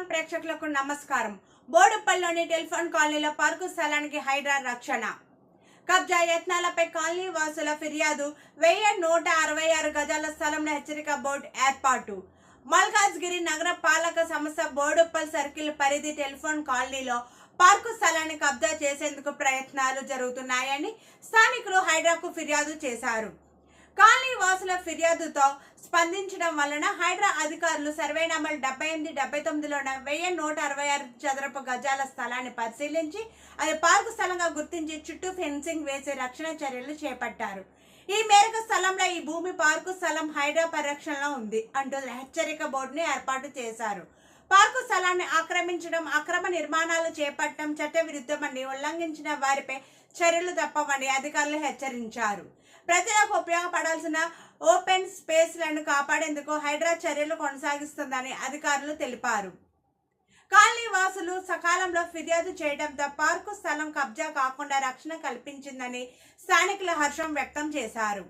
ప్రేక్షకులకు నమస్కారం. బోడుప్పల్లోని టెలిఫోన్ కాలనీలో పార్కు స్థలానికి హైడ్రా రక్షణ. కబ్జా యత్నాలపై కాలనీ వాసుల ఫిర్యాదు. 1166 గజాల స్థలంలో హెచ్చరిక బోర్డు ఏర్పాటు. మల్కాజ్గిరి నగర పాలక సంస్థ బోడుప్పల్ సర్కిల్ పరిధి టెలిఫోన్ కాలనీలో పార్కు స్థలాన్ని కబ్జా చేసేందుకు ప్రయత్నాలు జరుగుతున్నాయని స్థానికులు హైడ్రాకు ఫిర్యాదు చేశారు. కాలనీ వాసుల ఫిర్యాదుతో స్పందించడం వలన హైడ్రా అధికారులు సర్వే నంబర్ 78, 79లోన 1166 చదరపు గజాల స్థలాన్ని పరిశీలించి అది పార్కు స్థలంగా గుర్తించి చుట్టూ ఫెన్సింగ్ వేసి రక్షణ చర్యలు చేపట్టారు. ఈ మేరకు స్థలంలో ఈ భూమి పార్కు స్థలం హైడ్రా పరిరక్షణలో ఉంది అంటూ హెచ్చరిక బోర్డుని ఏర్పాటు చేశారు. పార్కు స్థలాన్ని ఆక్రమించడం, అక్రమ నిర్మాణాలు చేపట్టడం చట్టవిరుద్ధమని, ఉల్లంఘించిన వారిపై చర్యలు తప్పవని అధికారులు హెచ్చరించారు. ప్రజలకు ఉపయోగపడాల్సిన ఓపెన్ స్పేస్లను కాపాడేందుకు హైడ్రా చర్యలు కొనసాగిస్తుందని అధికారులు తెలిపారు. కాలనీ వాసులు సకాలంలో ఫిర్యాదు చేయడంతో పార్కు స్థలం కబ్జా కాకుండా రక్షణ కల్పించిందని స్థానికులు హర్షం వ్యక్తం చేశారు.